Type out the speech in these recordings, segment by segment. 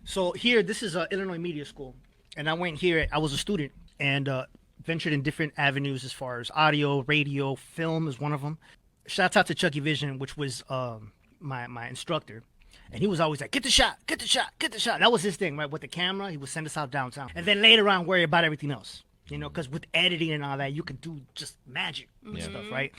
So here, this is Illinois Media School, and I went here. I was a student and ventured in different avenues as far as audio, radio, film is one of them. Shouts out to Chucky Vision, which was my instructor. And he was always like, get the shot, get the shot, get the shot. That was his thing, right? With the camera, he would send us out downtown. And then later on, worry about everything else. You know, because with editing and all that, you can do just magic and stuff, right?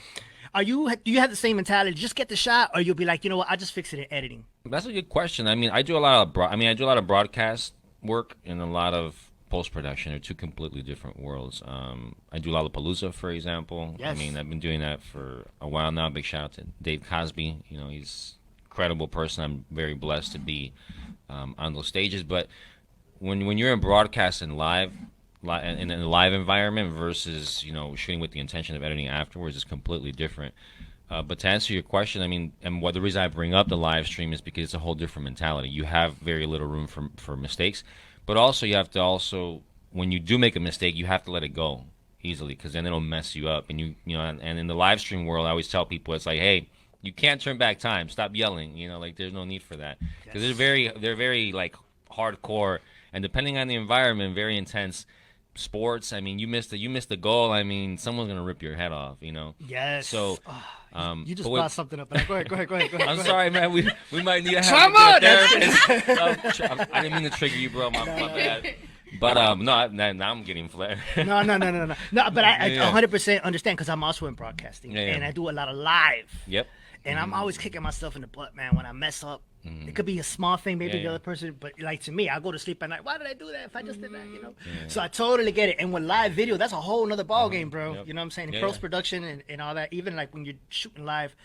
Do you have the same mentality? Just get the shot, or you'll be like, you know what? I'll just fix it in editing. That's a good question. I mean, I do a lot of I do a lot of broadcast work and a lot of post production. They're two completely different worlds. I do lollapalooza, for example. Yes. I mean, I've been doing that for a while now. Big shout out to Dave Cosby. You know, he's an incredible person. I'm very blessed to be on those stages. But when you're in broadcast and live in a live environment versus, you know, shooting with the intention of editing afterwards is completely different. But to answer your question, I mean, and the reason I bring up the live stream is because it's a whole different mentality. You have very little room for mistakes, but also you have to when you do make a mistake, you have to let it go easily, because then it'll mess you up. And you know, and in the live stream world, I always tell people, it's like, hey, you can't turn back time. Stop yelling. You know, like there's no need for that, because they're very like hardcore, and depending on the environment, very intense. Sports, I mean, you missed the goal. I mean, someone's gonna rip your head off, you know. Yes. So, you just brought something up. Go ahead. I'm sorry, man. We might need to have Come a on! therapist. I didn't mean to trigger you, bro. My bad. But no, now I'm getting flared. No. But I 100% understand, because I'm also in broadcasting, and I do a lot of live. Yep. And I'm always kicking myself in the butt, man, when I mess up. It could be a small thing, maybe the other person, but like to me, I go to sleep at night. Why did I do that if I just did that, you know? So I totally get it. And with live video, that's a whole nother ball game, bro. Yep. You know what I'm saying? In post-production and all that, even like when you're shooting live,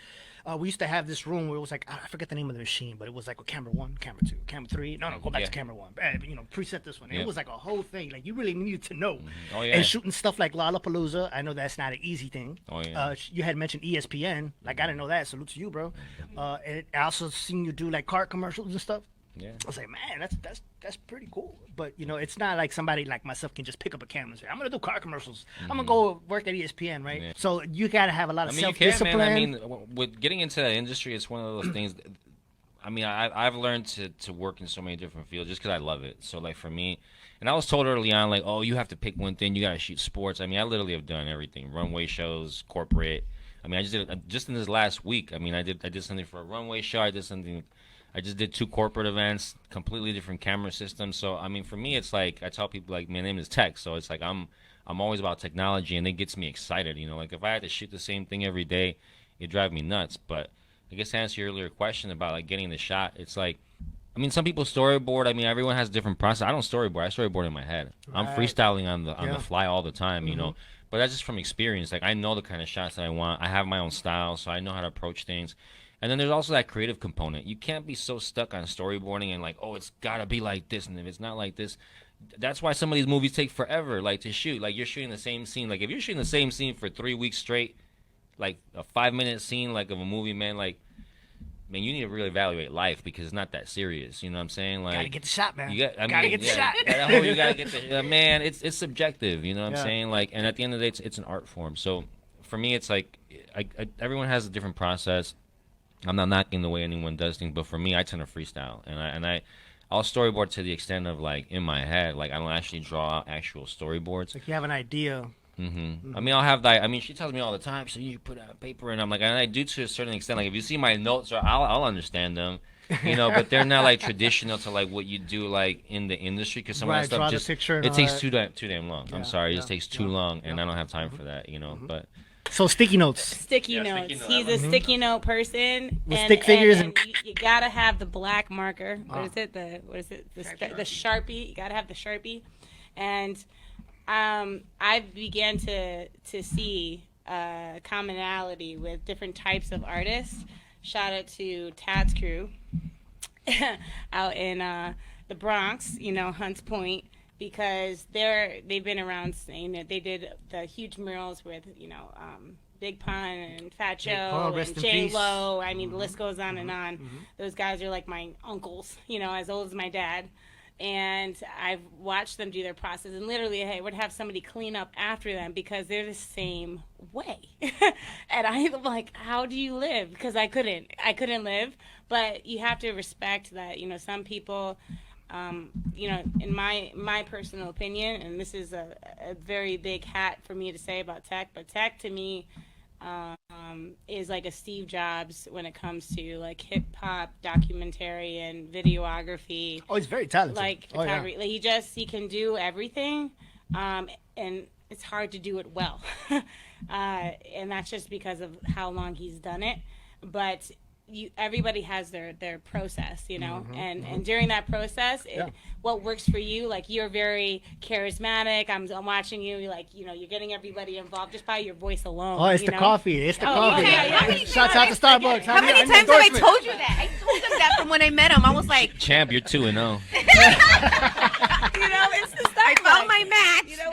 we used to have this room where it was like, I forget the name of the machine, but it was like a camera 1, camera 2, camera 3. No, go back to camera 1. You know, preset this one. It was like a whole thing. Like, you really needed to know. Oh, yeah. And shooting stuff like Lollapalooza, I know that's not an easy thing. Oh, yeah. You had mentioned ESPN. Like, I didn't know that. Salute to you, bro. And I also seen you do like car commercials and stuff. Yeah. I was like, man, that's pretty cool. But you know, it's not like somebody like myself can just pick up a camera and say, I'm gonna do car commercials. I'm gonna go work at ESPN, right? Yeah. So you gotta have a lot of self-discipline. You can, man. I mean, with getting into the industry, it's one of those things. I mean, I've learned to work in so many different fields just because I love it. So like for me, and I was told early on, like, oh, you have to pick one thing. You gotta shoot sports. I mean, I literally have done everything: runway shows, corporate. I mean, I just did just in this last week. I mean, I did something for a runway show. I just did 2 corporate events, completely different camera systems. So I mean, for me, it's like I tell people, like, my name is tech, so it's like I'm always about technology, and it gets me excited. You know, like if I had to shoot the same thing every day, it'd drive me nuts. But I guess to answer your earlier question about like getting the shot, it's like, I mean, some people storyboard. I mean, everyone has a different process. I don't storyboard. I storyboard in my head. Right. I'm freestyling on the fly all the time. You know. But that's just from experience. Like, I know the kind of shots that I want. I have my own style, so I know how to approach things. And then there's also that creative component. You can't be so stuck on storyboarding and like, oh, it's got to be like this. And if it's not like this, that's why some of these movies take forever, like, to shoot. Like, you're shooting the same scene. Like, if you're shooting the same scene for 3 weeks straight, like a 5-minute scene, like, of a movie, man, like, man, you need to really evaluate life, because it's not that serious. You know what I'm saying? Like, gotta get the shot, man. Gotta get the shot. You gotta get the man. It's subjective. You know what I'm saying? Like, and at the end of the day, it's an art form. So for me, it's like everyone has a different process. I'm not knocking the way anyone does things, but for me, I tend to freestyle, and I'll storyboard to the extent of like in my head. Like, I don't actually draw out actual storyboards. Like, you have an idea. I mean, I'll have that. I mean, she tells me all the time, so you put out paper, and I'm like, and I do to a certain extent. Like, if you see my notes, I'll understand them, you know, but they're not like traditional to like what you do like in the industry, because some of that stuff just it takes too damn long. I'm sorry, it just takes too long, and I don't have time for that, you know. But so sticky notes. Sticky notes. He's a sticky note person. With stick figures and you gotta have the black marker. What is it? The Sharpie. You gotta have the Sharpie, and I began to see commonality with different types of artists. Shout out to Tad's crew out in the Bronx, you know, Hunts Point, because they've been around. You know, they did the huge murals with, you know, Big Pun and Fat Joe and J Lo. I mean, the list goes on and on. Those guys are like my uncles, you know, as old as my dad. And I've watched them do their process, and literally, hey, would have somebody clean up after them because they're the same way. And I'm like, how do you live? Because I couldn't live. But you have to respect that, you know, some people you know, in my personal opinion, and this is a very big hat for me to say about tech, but tech to me is like a Steve Jobs when it comes to like hip hop documentary and videography. Oh, he's very talented. Like, like he can do everything, and it's hard to do it well, and that's just because of how long he's done it. But everybody has their process, you know, and during that process, what works for you, like you're very charismatic. I'm watching you, like, you know, you're getting everybody involved just by your voice alone. Oh, it's the coffee. It's the coffee. Yeah. Shouts out to Starbucks. How many times have I told you that? I told him that from when I met him. I was like, Champ, you're 2-0. you know, it's the Starbucks. I found my match. You know,